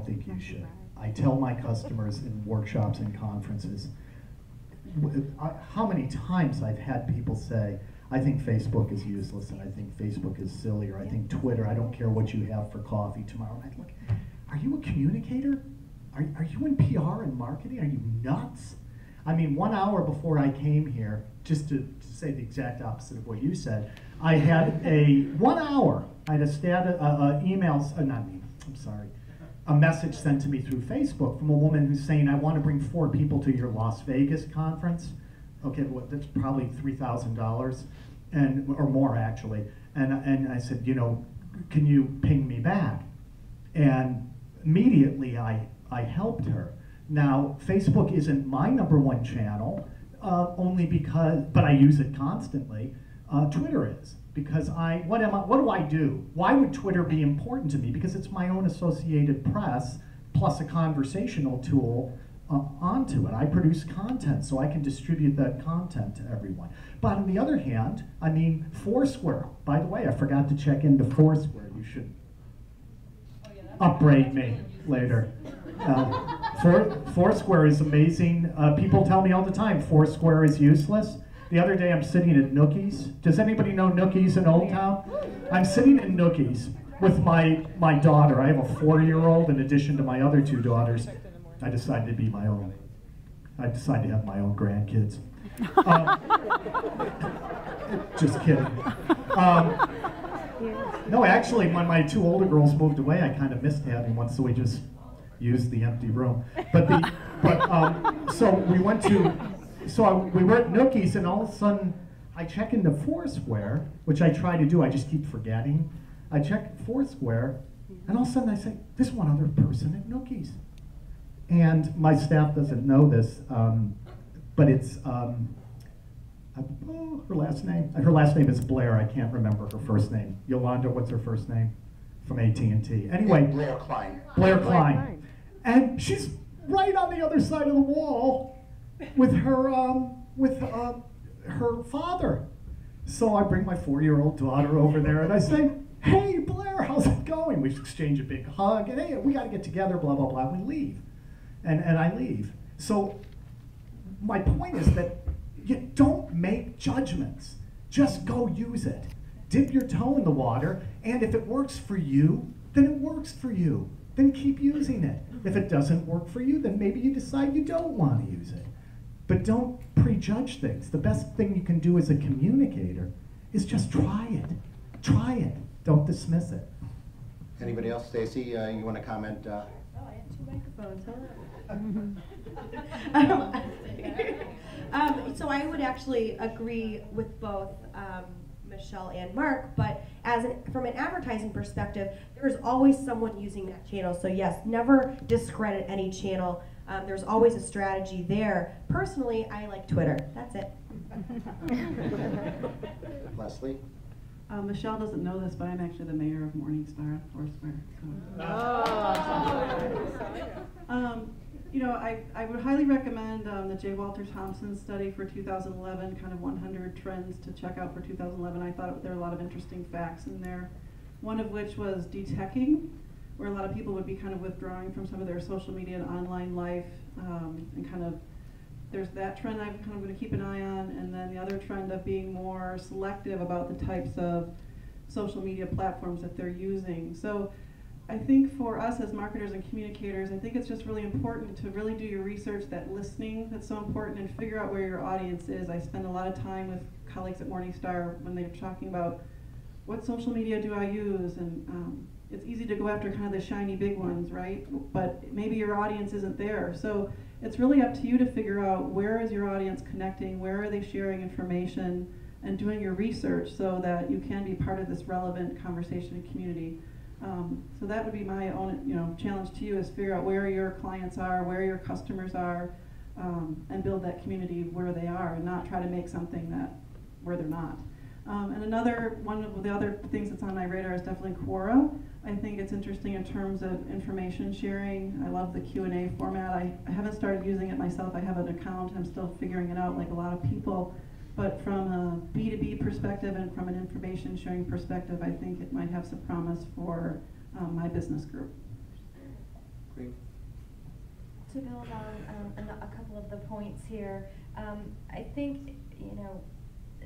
think you should. I tell my customers in workshops and conferences, how many times I've had people say, I think Facebook is useless, and I think Facebook is silly, or I think Twitter, I don't care what you have for coffee tomorrow. And I look, are you a communicator? Are you in PR and marketing? Are you nuts? I mean, 1 hour before I came here, just to say the exact opposite of what you said, I had a 1 hour, I had a message sent to me through Facebook from a woman who's saying, I want to bring 4 people to your Las Vegas conference. Okay, well, that's probably $3,000 or more actually. And I said, you know, can you ping me back? And immediately I helped her. Now, Facebook isn't my #1 channel, only because, but I use it constantly. Twitter is, because what do I do? Why would Twitter be important to me? Because it's my own Associated Press plus a conversational tool onto it. I produce content, so I can distribute that content to everyone. But on the other hand, I mean, Foursquare. By the way, I forgot to check into Foursquare. You should upbraid me later. Foursquare is amazing. People tell me all the time Foursquare is useless. The other day I'm sitting at Nookie's. Does anybody know Nookie's in Old Town? I'm sitting in Nookie's with my daughter. I have a 4-year-old in addition to my other 2 daughters. I decided to be my own. I decided to have my own grandkids. Just kidding. No, actually, when my 2 older girls moved away, I kind of missed having one, so we just used the empty room. So we went to, we were at Nookie's, and all of a sudden, I check into Foursquare, which I try to do, I just keep forgetting. I check Foursquare, and all of a sudden I say, there's one other person at Nookie's. And my staff doesn't know this, but it's, her last name. Her last name is Blair. I can't remember her first name. Yolanda, what's her first name? From AT&T. Anyway. Blair Klein. Blair Klein. And she's right on the other side of the wall with her father. So I bring my 4-year-old daughter over there and I say, hey, Blair, how's it going? We exchange a big hug, and hey, we got to get together, blah, blah, blah. We leave. And I leave. So my point is that you don't make judgments. Just go use it. Dip your toe in the water, and if it works for you, then it works for you. Then keep using it. If it doesn't work for you, then maybe you decide you don't want to use it. But don't prejudge things. The best thing you can do as a communicator is just try it. Try it. Don't dismiss it. Anybody else? Stacy, you want to comment? Oh, I have 2 microphones. So I would actually agree with both Michelle and Mark, but from an advertising perspective, there's always someone using that channel. So yes, never discredit any channel. There's always a strategy there. Personally, I like Twitter. That's it. Leslie? Michelle doesn't know this, but I'm actually the mayor of Morningstar, Foursquare. So. You know, I would highly recommend the J. Walter Thompson study for 2011, kind of 100 trends to check out for 2011. I thought there were a lot of interesting facts in there, one of which was deteching, where a lot of people would be kind of withdrawing from some of their social media and online life, and kind of, there's that trend I'm kind of going to keep an eye on, and then the other trend of being more selective about the types of social media platforms that they're using. So I think for us as marketers and communicators, I think it's just really important to really do your research, that listening that's so important, and figure out where your audience is. I spend a lot of time with colleagues at Morningstar when they're talking about what social media do I use, and it's easy to go after kind of the shiny big ones, right? But maybe your audience isn't there. So it's really up to you to figure out where is your audience connecting, where are they sharing information, and doing your research so that you can be part of this relevant conversation and community. So that would be my own, challenge to you, is figure out where your clients are, where your customers are, and build that community where they are, and not try to make something where they're not. And one of the other things that's on my radar is definitely Quora. I think it's interesting in terms of information sharing. I love the Q&A format. I haven't started using it myself. I have an account. I'm still figuring it out, like a lot of people. But from a B2B perspective and from an information sharing perspective, I think it might have some promise for my business group. Great. build on a couple of the points here. I think,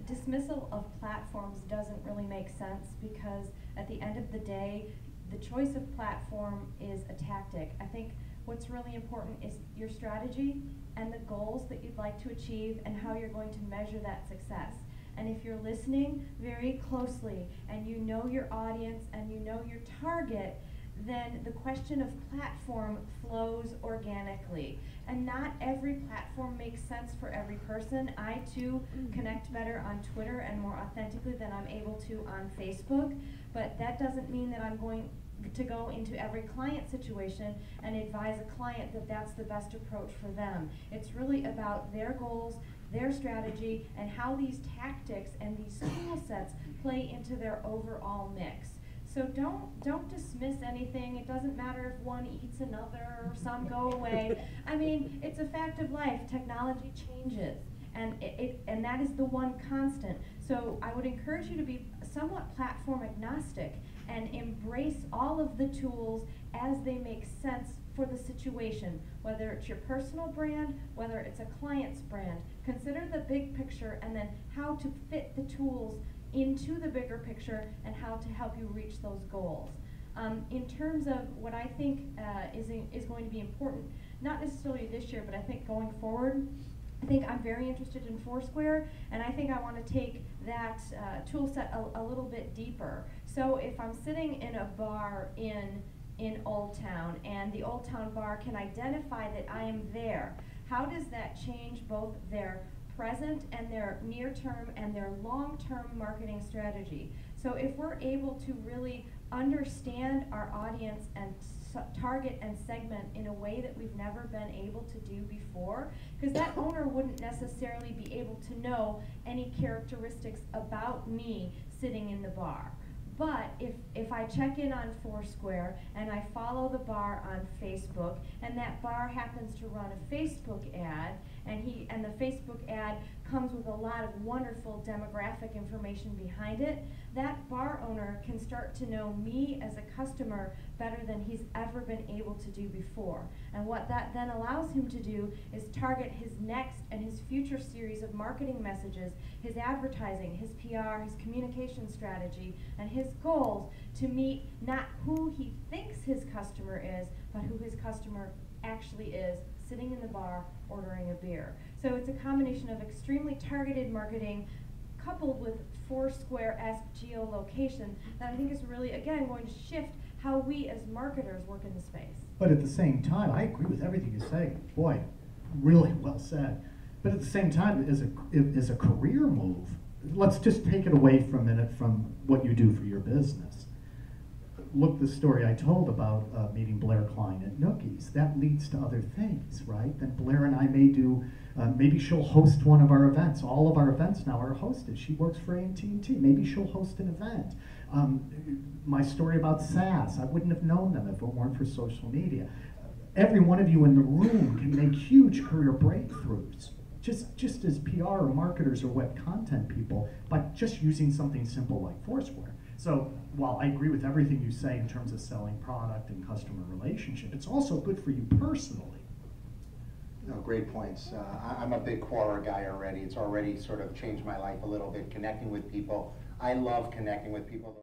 dismissal of platforms doesn't really make sense because at the end of the day, the choice of platform is a tactic. I think what's really important is your strategy and the goals that you'd like to achieve and how you're going to measure that success. And if you're listening very closely and you know your audience and you know your target, then the question of platform flows organically. And not every platform makes sense for every person. I too connect better on Twitter and more authentically than I'm able to on Facebook, but that doesn't mean that I'm going to go into every client situation and advise a client that that's the best approach for them. It's really about their goals, their strategy, and how these tactics and these tool sets play into their overall mix. So don't dismiss anything. It doesn't matter if one eats another or some go away. I mean, it's a fact of life. Technology changes, and and that is the one constant. So I would encourage you to be somewhat platform agnostic and embrace all of the tools as they make sense for the situation, whether it's your personal brand, whether it's a client's brand. Consider the big picture and then how to fit the tools into the bigger picture and how to help you reach those goals. In terms of what I think is going to be important, not necessarily this year, but I think going forward, I think I'm very interested in Foursquare, and I think I want to take that tool set a little bit deeper. So if I'm sitting in a bar in Old Town and the Old Town bar can identify that I am there, how does that change both their present and their near-term and their long-term marketing strategy? So if we're able to really understand our audience and target and segment in a way that we've never been able to do before, because that owner wouldn't necessarily be able to know any characteristics about me sitting in the bar. But if I check in on Foursquare and I follow the bar on Facebook and that bar happens to run a Facebook ad and the Facebook ad comes with a lot of wonderful demographic information behind it, that bar owner can start to know me as a customer better than he's ever been able to do before. And what that then allows him to do is target his next and his future series of marketing messages, his advertising, his PR, his communication strategy, and his goals to meet not who he thinks his customer is, but who his customer actually is, sitting in the bar ordering a beer. So it's a combination of extremely targeted marketing coupled with Foursquare-esque geolocation that I think is really, again, going to shift how we as marketers work in the space. But at the same time, I agree with everything you say. Boy, really well said. But at the same time, as a career move, let's just take it away for a minute from what you do for your business. Look, the story I told about meeting Blair Klein at Nookies, that leads to other things, right? Then Blair and I may do, maybe she'll host one of our events. All of our events now are hosted. She works for AT&T. Maybe she'll host an event. My story about SAS, I wouldn't have known them if it weren't for social media. Every one of you in the room can make huge career breakthroughs, just as PR or marketers or web content people, by just using something simple like Foursquare. So while I agree with everything you say in terms of selling product and customer relationship, it's also good for you personally. No, great points. I'm a big Quora guy already. It's already sort of changed my life a little bit, connecting with people. I love connecting with people.